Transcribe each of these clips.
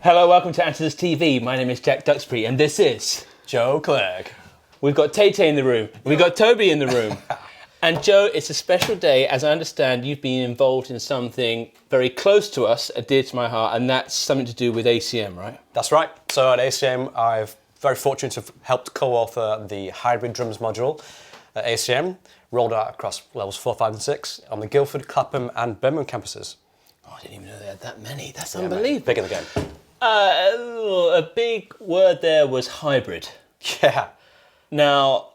Hello, welcome to Andertons TV. My name is Jack Duxbury, and this is Joe Clegg. We've got Tay-Tay in the room. We've got Toby in the room. And Joe, it's a special day. As I understand, you've been involved in something very close to us, dear to my heart, and that's something to do with ACM, right? That's right. So at ACM, I've very fortunate to have helped co-author the hybrid drums module at ACM, rolled out across levels 4, 5 and 6 on the Guildford, Chapman and Birmingham campuses. Oh, I didn't even know they had that many. That's Yeah, unbelievable. mate. Big in the game. A big word there was hybrid. Yeah. Now,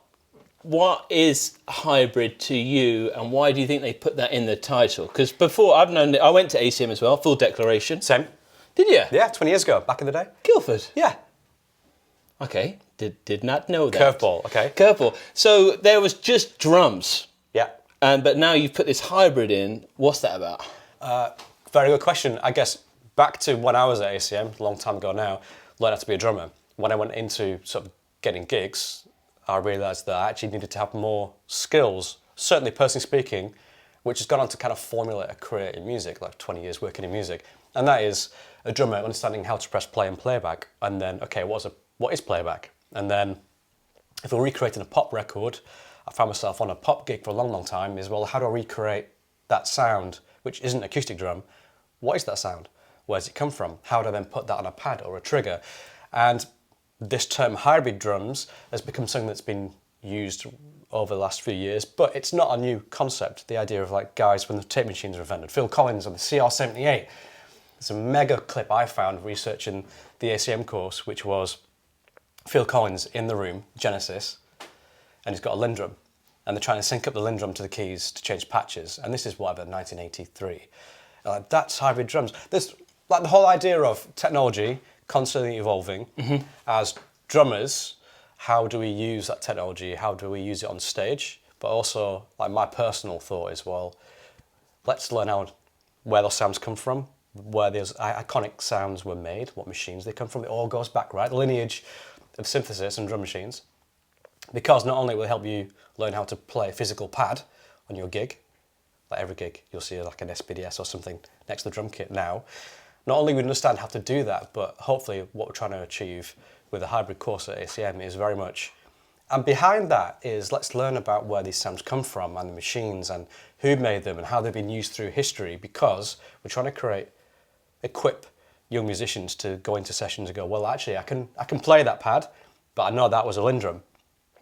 what is hybrid to you, and why do you think they put that in the title? Because before, I went to ACM as well, full declaration. Same. Did you? Yeah, 20 years ago, back in the day. Guildford? Yeah. Okay, did not know that. Curveball, okay. Curveball. So there was just drums, Yeah. but now you've put this hybrid in. What's that about? Very good question. I guess back to when I was at ACM, a long time ago now, learned how to be a drummer. When I went into sort of getting gigs, I realised that I actually needed to have more skills, certainly personally speaking, which has gone on to kind of formulate a career in music, like 20 years working in music. And that is a drummer understanding how to press play and playback, and then, okay, what is playback? And then if we're recreating a pop record, I found myself on a pop gig for a long, long time, is, well, how do I recreate that sound, which isn't acoustic drum? What is that sound? Where does it come from? How do I then put that on a pad or a trigger? And this term hybrid drums has become something that's been used over the last few years, but it's not a new concept. The idea of like guys when the tape machines were invented, Phil Collins on the CR78. There's a mega clip I found researching the ACM course, which was Phil Collins in the room, Genesis, and he's got a Lindrum, and they're trying to sync up the Lindrum to the keys to change patches, and this is whatever, 1983. That's hybrid drums. There's like the whole idea of technology constantly evolving. As drummers, how do we use that technology? How do we use it on stage? But also, like my personal thought is, well, let's learn where those sounds come from, where those iconic sounds were made, what machines they come from. It all goes back, right? The lineage of synthesis and drum machines. Because not only will it help you learn how to play a physical pad on your gig, like every gig you'll see like an SPDS or something next to the drum kit now. Not only we understand how to do that, but hopefully what we're trying to achieve with a hybrid course at ACM is very much, and behind that is let's learn about where these sounds come from and the machines and who made them and how they've been used through history, because we're trying to equip young musicians to go into sessions and go, well, actually I can play that pad, but I know that was a Lindrum.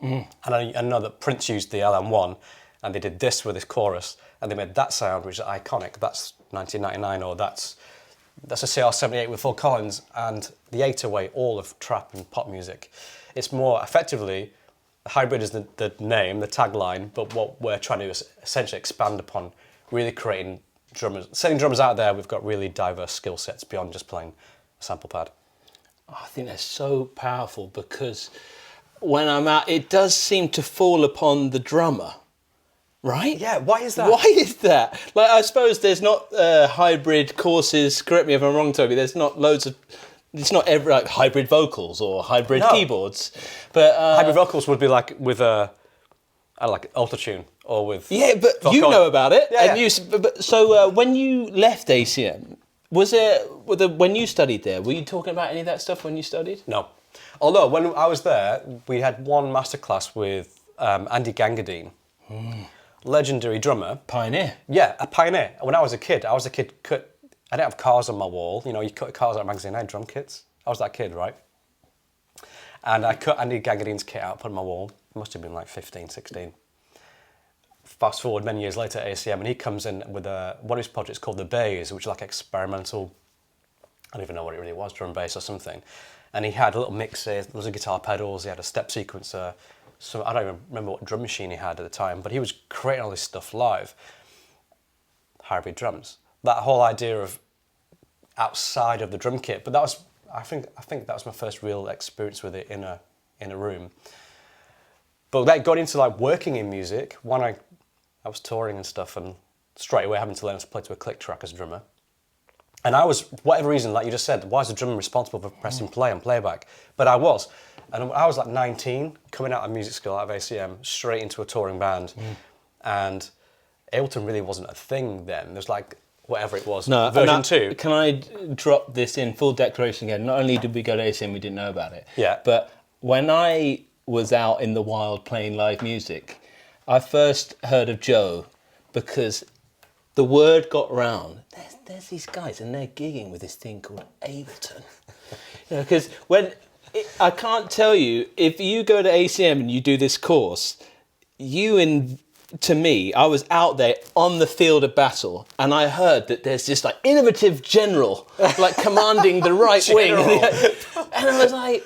And I know that Prince used the LM1 and they did this with his chorus and they made that sound, which is iconic. That's 1999, or that's a CR78 with Phil Collins, and the 808, all of trap and pop music. It's more effectively, hybrid is the name, the tagline, but what we're trying to essentially expand upon, really creating drummers, sending drummers out there. We've got really diverse skill sets beyond just playing a sample pad. Oh, I think that's so powerful, because when I'm out, it does seem to fall upon the drummer. Right? Yeah, why is that? Why is that? Like, I suppose there's not hybrid courses, correct me if I'm wrong, Toby, there's not loads of, it's not every, like, hybrid vocals or hybrid keyboards. But hybrid vocals would be like with like autotune or with... Yeah, but Phil you Collins. know about it. Yeah, And yeah. So when you left ACM, when you studied there, were you talking about any of that stuff when you studied? No. Although, when I was there, we had one masterclass with Andy Gangadine. Legendary drummer. Pioneer. Yeah, a pioneer. When I was a kid, I didn't have cars on my wall. You know, you cut cars out of a magazine. I had drum kits. I was that kid, right? And I cut Andy Gangadine's kit out, put it on my wall. It must have been like 15, 16. Fast forward many years later at ACM, and he comes in with one of his projects called The Bass, which is like experimental, I don't even know what it really was, drum bass or something. And he had a little mixer, there was a guitar pedals, he had a step sequencer. So I don't even remember what drum machine he had at the time, but he was creating all this stuff live. Hybrid drums. That whole idea of outside of the drum kit, but that was, I think that was my first real experience with it in a room. But that got into like working in music. When I was touring and stuff, and straight away having to learn to play to a click track as a drummer. And I was, whatever reason, like you just said, why is the drummer responsible for pressing play and playback? But I was. And I was like 19, coming out of music school, out of ACM, straight into a touring band. And Ableton really wasn't a thing then. There's like whatever it was, No, version 2. Can I drop this in full declaration again? Not only did we go to ACM, we didn't know about it. Yeah. But when I was out in the wild playing live music, I first heard of Joe because the word got round. There's these guys and they're gigging with this thing called Ableton. Because I can't tell you, if you go to ACM and you do this course, to me, I was out there on the field of battle, and I heard that there's this like innovative general, like commanding the right wing, and I was like,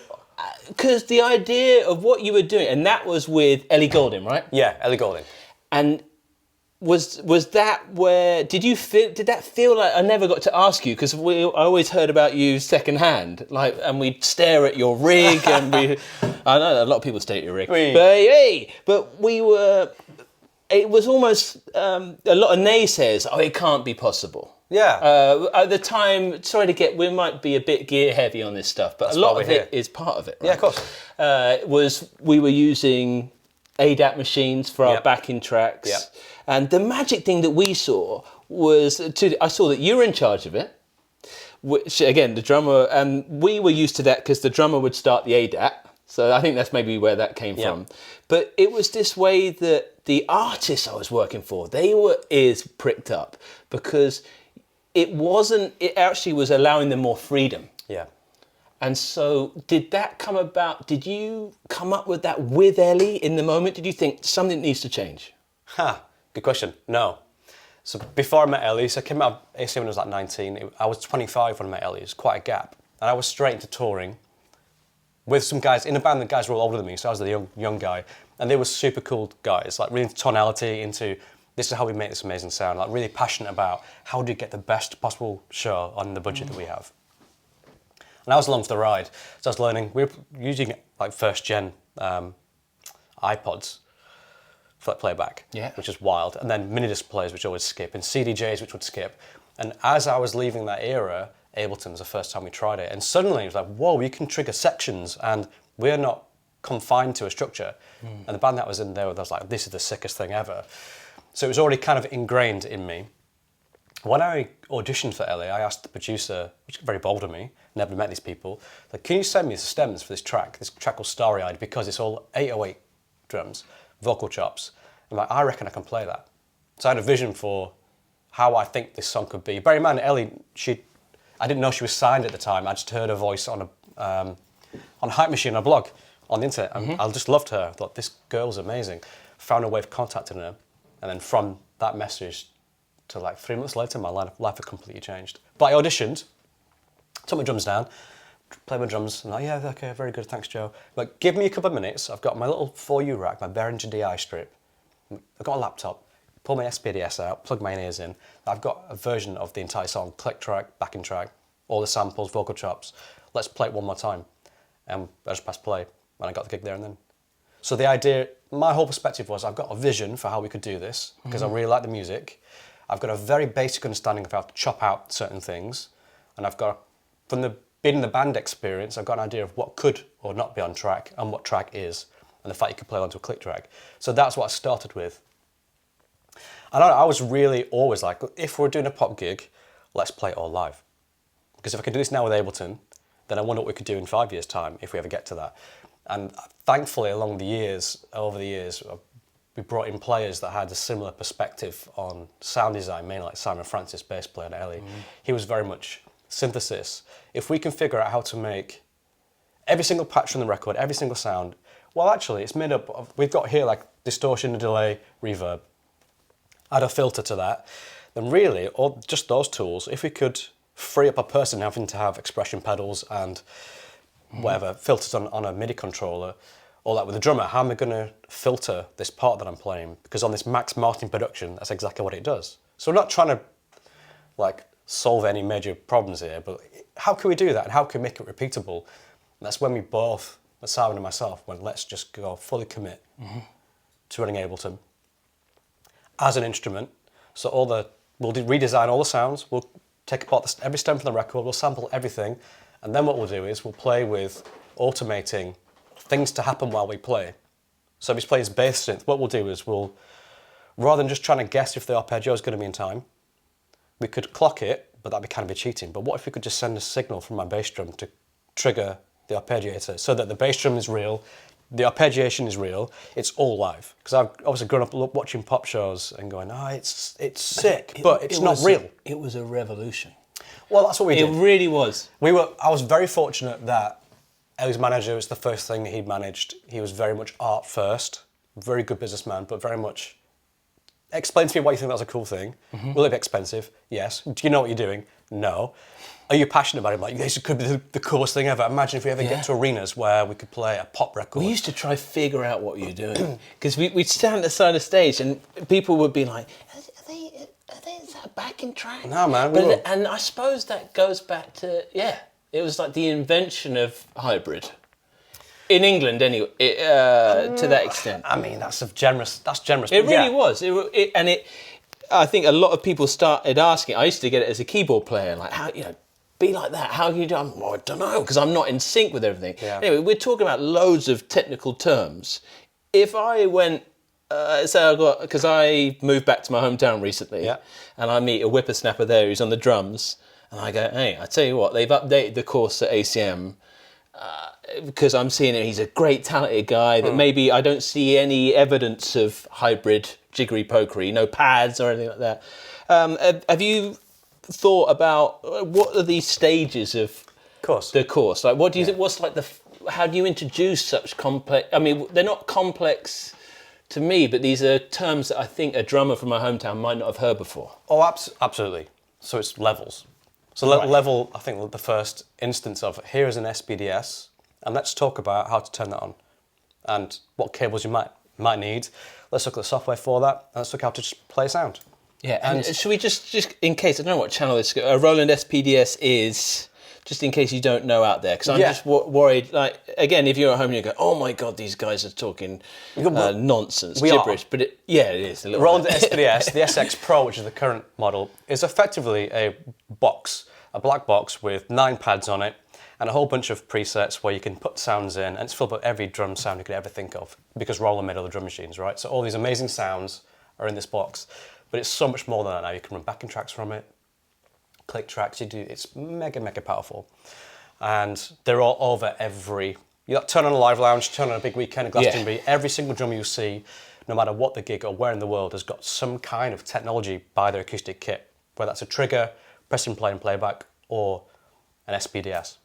because the idea of what you were doing, and that was with Ellie Goulding, right? Yeah, Ellie Goulding. And was that where did that feel like? I never got to ask you because I always heard about you secondhand, like, and we'd stare at your rig, and I know a lot of people stare at your rig, but we were. It was almost a lot of naysayers. Oh, it can't be possible. Yeah. At the time, we might be a bit gear heavy on this stuff, but a lot of it is part of it. Right? Yeah, of course. We were using ADAT machines for our backing tracks. Yep. And the magic thing that we saw was, I saw that you were in charge of it, which again, the drummer, and we were used to that because the drummer would start the ADAT. So I think that's maybe where that came from. But it was this way that the artists I was working for, they were ears pricked up because it actually was allowing them more freedom. Yeah. And so did that come about? Did you come up with that with Ellie in the moment? Did you think something needs to change? Good question. No. So before I met Ellie, so I came out of ACM when I was like 19. I was 25 when I met Ellie. It was quite a gap. And I was straight into touring with some guys in a band. The guys were all older than me, so I was the young guy. And they were super cool guys, like really into tonality, into this is how we make this amazing sound, like really passionate about how do you get the best possible show on the budget that we have. And I was along for the ride. So I was learning, we were using like first gen iPods for playback, which is wild. And then mini disc players, which always skip, and CDJs, which would skip. And as I was leaving that era, Ableton was the first time we tried it. And suddenly it was like, whoa, you can trigger sections and we're not confined to a structure. And the band that was in there was like, this is the sickest thing ever. So it was already kind of ingrained in me. When I auditioned for Ellie, I asked the producer, which is very bold of me, never met these people, like, can you send me the stems for this track called Starry Eyed, because it's all 808 drums, vocal chops. I'm like, I reckon I can play that. So I had a vision for how I think this song could be. Bear in mind, Ellie, I didn't know she was signed at the time. I just heard her voice on a Hype Machine, on a blog, on the internet. And I just loved her. I thought, this girl's amazing. Found a way of contacting her. And then from that message to like 3 months later, my life had completely changed. But I auditioned, took my drums down, played my drums, and like, yeah, okay, very good, thanks, Joe. Like, give me a couple of minutes. I've got my little 4U rack, my Behringer DI strip. I've got a laptop, pull my SPDS out, plug my in-ears in. I've got a version of the entire song, click track, backing track, all the samples, vocal chops. Let's play it one more time. And I just pressed play, and I got the gig there and then. So the idea, my whole perspective was, I've got a vision for how we could do this, because I really like the music. I've got a very basic understanding of how to chop out certain things. And I've got, from the being in the band experience, I've got an idea of what could or not be on track and what track is, and the fact you could play onto a click track. So that's what I started with. And I was really always like, if we're doing a pop gig, let's play it all live. Because if I can do this now with Ableton, then I wonder what we could do in 5 years' time if we ever get to that. And thankfully, over the years, we brought in players that had a similar perspective on sound design, mainly like Simon Francis, bass player at Ellie. He was very much synthesis. If we can figure out how to make every single patch on the record, every single sound, well, actually, it's made up of, we've got here like distortion, delay, reverb. Add a filter to that. Then really, or just those tools, if we could free up a person having to have expression pedals and whatever, filters on a MIDI controller, all that with a drummer, how am I going to filter this part that I'm playing? Because on this Max Martin production, that's exactly what it does. So we're not trying to like solve any major problems here, but how can we do that and how can we make it repeatable? And that's when we both, Simon and myself, went, let's just go fully commit to running Ableton as an instrument. So we'll redesign all the sounds, we'll take apart every stem from the record, we'll sample everything, and then what we'll do is we'll play with automating things to happen while we play. So if he's playing his bass synth, what we'll do is rather than just trying to guess if the arpeggio is going to be in time, we could clock it, but that'd be kind of cheating. But what if we could just send a signal from my bass drum to trigger the arpeggiator so that the bass drum is real, the arpeggiation is real, it's all live? Because I've obviously grown up watching pop shows and going, it's sick, but it's not real. It was a revolution. Well, that's what we did. It really was. I was very fortunate that Ellie's manager was the first thing that he'd managed. He was very much art first, very good businessman, but very much explain to me why you think that's a cool thing. Will it be expensive? Yes. Do you know what you're doing? No. Are you passionate about it? Like, this could be the coolest thing ever. Imagine if we ever get to arenas where we could play a pop record. We used to try figure out what you're doing because we'd stand at the side of the stage and people would be like, is that a backing track? No, man. And I suppose that goes back to, it was like the invention of hybrid. In England, anyway, to that extent. I mean, that's generous. It really was. I think a lot of people started asking. I used to get it as a keyboard player, like, how, be like that. How can you do it? Well, I don't know, because I'm not in sync with everything. Yeah. Anyway, we're talking about loads of technical terms. If I went, because I moved back to my hometown recently, and I meet a whippersnapper there who's on the drums, and I go, hey, I tell you what, they've updated the course at ACM. Because I'm seeing him, he's a great talented guy that maybe I don't see any evidence of hybrid jiggery pokery, no pads or anything like that. Have you thought about what are these stages of the course? Like, what do you think? What's like how do you introduce such complex? I mean, they're not complex to me, but these are terms that I think a drummer from my hometown might not have heard before. Oh, absolutely. So it's levels. So level, I think the first instance of here is an SPDS, and let's talk about how to turn that on and what cables you might need. Let's look at the software for that, and let's look how to just play sound. Yeah, and should we just in case, I don't know what channel this is, a Roland SPDS is, just in case you don't know out there, because I'm just worried, like, again, if you're at home and you go, oh my God, these guys are talking nonsense, gibberish, but it is a little Roland SPDS, the SX Pro, which is the current model, is effectively a black box with 9 pads on it, and a whole bunch of presets where you can put sounds in, and it's filled with every drum sound you could ever think of, because Roland made all the drum machines, right? So all these amazing sounds are in this box, but it's so much more than that now. You can run backing tracks from it, click tracks, it's mega, mega powerful. And they're all over you turn on a live lounge, turn on a big weekend at Glastonbury, every single drummer you see, no matter what the gig or where in the world, has got some kind of technology by their acoustic kit, whether that's a trigger, press and play and playback, or an SPDS.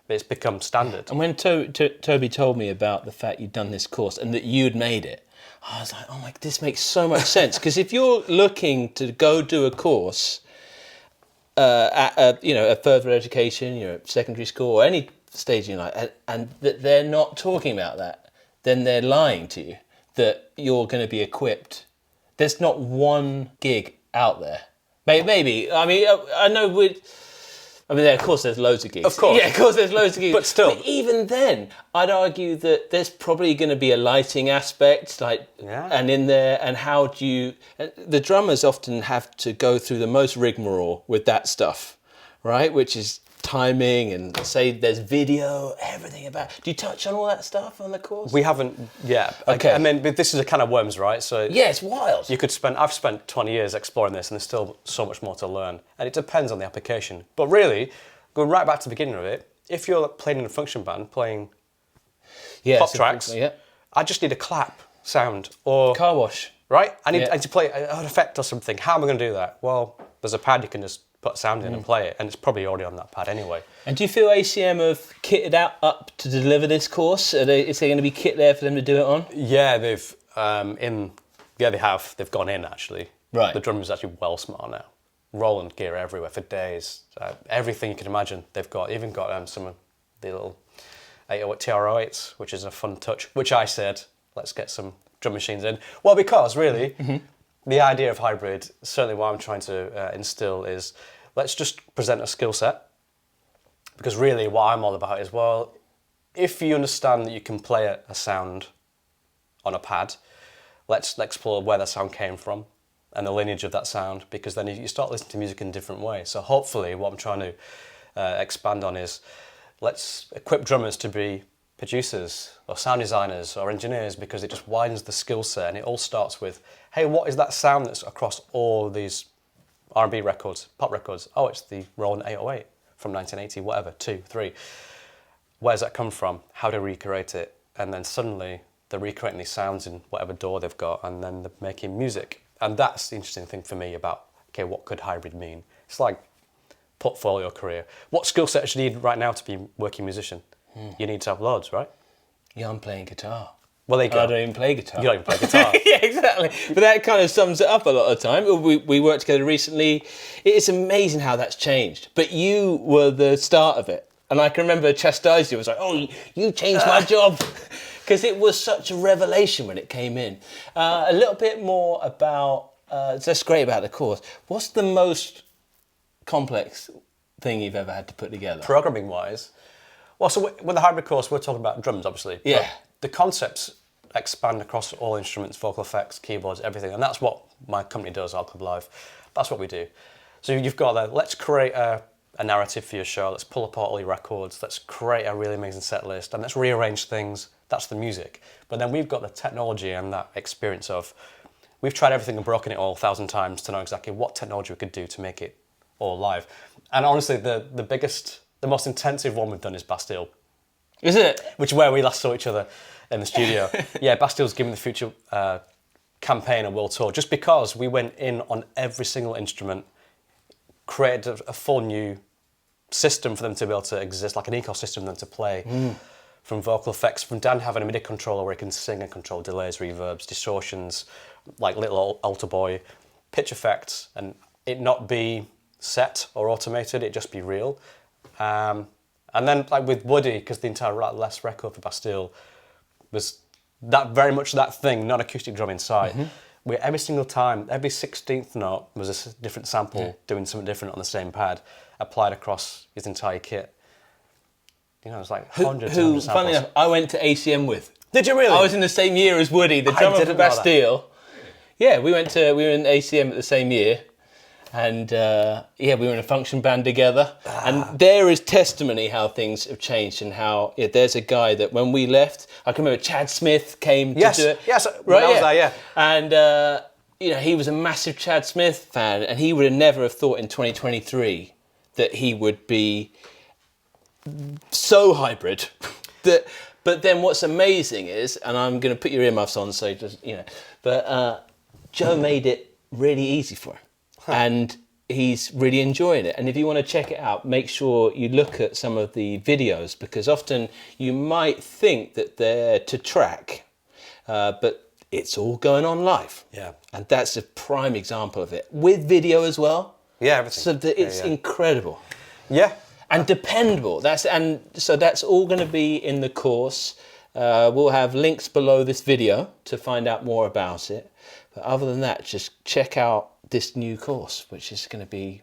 But it's become standard. And when Toby told me about the fact you'd done this course and that you'd made it, I was like, oh my, this makes so much sense. Because if you're looking to go do a course at a further education, secondary school or any stage in your life, and that they're not talking about that, then they're lying to you that you're going to be equipped. There's not one gig out there. Maybe. I mean, I know of course there's loads of gigs. Of course. Yeah, of course there's loads of gigs. But still. But even then, I'd argue that there's probably going to be a lighting aspect, and in there, and how do you... The drummers often have to go through the most rigmarole with that stuff, right? Which is timing and say there's video, everything about... Do you touch on all that stuff on the course? We haven't, Okay. I mean, this is a can of worms, right? So yeah, it's wild. I've spent 20 years exploring this, and there's still so much more to learn. And it depends on the application. But really, going right back to the beginning of it, if you're playing in a function band, playing pop tracks, I just need a clap sound or... Car wash. Right? I need to play an effect or something. How am I going to do that? Well, there's a pad you can just put sound in and play it, and it's probably already on that pad anyway. And do you feel ACM have kitted up to deliver this course? Is there going to be kit there for them to do it on? Yeah, they have. They've gone in, actually. Right. The drummer's actually well smart now. Roland gear everywhere for days. Everything you can imagine they've got. Even got some of the little 808 TR-08s, which is a fun touch, which I said, let's get some drum machines in. Well, because really... The idea of hybrid, certainly what I'm trying to instill is, let's just present a skill set. Because really what I'm all about is, well, if you understand that you can play a sound on a pad, let's explore where that sound came from and the lineage of that sound, because then you start listening to music in a different way. So hopefully what I'm trying to expand on is, let's equip drummers to be producers or sound designers or engineers, because it just widens the skill set, and it all starts with, hey, what is that sound that's across all these R&B records, pop records. Oh, it's the Roland 808 from 1980, whatever, 2, 3. Where's that come from? How do they recreate it? And then suddenly they're recreating these sounds in whatever door they've got, and then they're making music. And that's the interesting thing for me about, okay, what could hybrid mean? It's like portfolio career. What skill sets do you need right now to be a working musician? You need to have loads, right? Yeah, I'm playing guitar. Well, there you go. I don't even play guitar. You don't even play guitar. Yeah, exactly. But that kind of sums it up a lot of the time. We worked together recently. It's amazing how that's changed. But you were the start of it. And I can remember chastising you. I was like, oh, you changed my job. Because it was such a revelation when it came in. A little bit more about, that's great about the course. What's the most complex thing you've ever had to put together? Programming-wise? Well, so with the hybrid course, we're talking about drums, obviously. Yeah. But the concepts expand across all instruments, vocal effects, keyboards, everything. And that's what my company does, Art Club Live. That's what we do. So you've got that, let's create a narrative for your show. Let's pull apart all your records. Let's create a really amazing set list. And let's rearrange things. That's the music. But then we've got the technology and that experience of, we've tried everything and broken it all 1,000 times to know exactly what technology we could do to make it all live. And honestly, the most intensive one we've done is Bastille. Is it? Which is where we last saw each other in the studio. Yeah, Bastille's Giving the Future campaign a world tour, just because we went in on every single instrument, created a full new system for them to be able to exist, like an ecosystem for them to play. From vocal effects, from Dan having a MIDI controller where he can sing and control delays, reverbs, distortions, like little altar boy, pitch effects, and it not be set or automated, it just be real. And then like with Woody, because the entire last record for Bastille was that very much that thing, non-acoustic drum inside. Where every single time, every 16th note was a different sample doing something different on the same pad, applied across his entire kit. You know, it's like hundreds and hundreds of samples. Funny enough, I went to ACM with. Did you really? I was in the same year as Woody, the drummer for Bastille. Yeah, we were in ACM at the same year. And we were in a function band together. And there is testimony how things have changed and how there's a guy that when we left, I can remember Chad Smith came to do it. Yes, right, I was there, yeah. And he was a massive Chad Smith fan, and he would have never have thought in 2023 that he would be so hybrid. But then what's amazing is, and I'm going to put your earmuffs on, so just but Joe made it really easy for him. And he's really enjoying it. And if you want to check it out, make sure you look at some of the videos, because often you might think that they're to track, but it's all going on live. Yeah. And that's a prime example of it. With video as well. Yeah, everything. So that it's incredible. Yeah. And dependable. So that's all going to be in the course. We'll have links below this video to find out more about it. But other than that, just check out this new course, which is going to be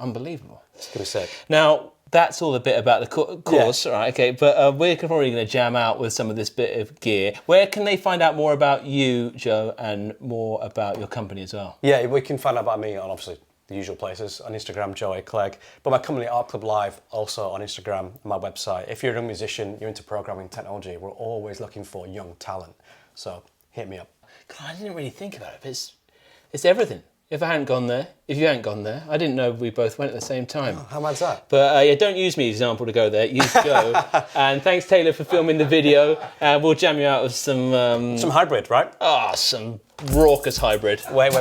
unbelievable. It's going to be sick. Now, that's all a bit about the course, right? Okay, but we're probably going to jam out with some of this bit of gear. Where can they find out more about you, Joe, and more about your company as well? Yeah, we can find out about me on obviously the usual places, on Instagram, Joe Clegg, but my company Art Club Live also on Instagram, my website. If you're a young musician, you're into programming technology, we're always looking for young talent. So hit me up. God, I didn't really think about it, but it's everything. If you hadn't gone there, I didn't know we both went at the same time. Oh, how mad's that? But don't use me as an example to go there. Use Joe. And thanks, Taylor, for filming the video. We'll jam you out with some hybrid, right? Some raucous hybrid. Wait.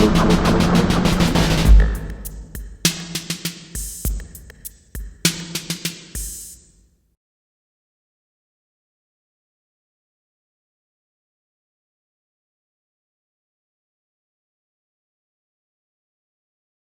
Thank